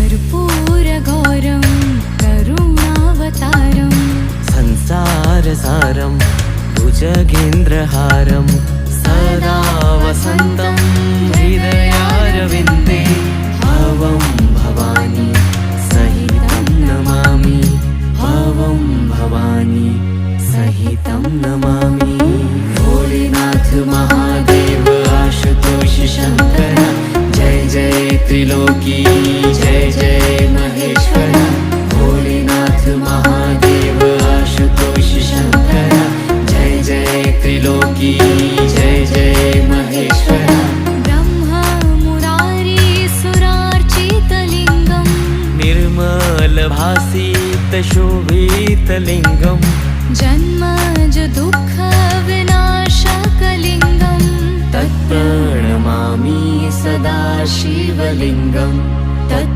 कर्पूरगौरं करुणावतारं संसारसारं भुजगेन्द्रहारं सदा वसन्तं हृदयारविन्दे भवं भवानी सहितं नमामि भवं भवानी सहितं नमामि। भोलेनाथ महादेव आशुतोष शंकर जय जय त्रिलोकी जय जय महेश्वर। भोलेनाथ महादेव आशुतोष शंकर जय जय त्रिलोकी जय जय महेश्वर। ब्रह्मा मुरारी सुरार्चितलिङ्गं निर्मलभासितशोभितलिङ्गं जन्मज दुःखविनाशकलिङ्गं तत्प्रणमामि सदा शिवलिङ्गम्।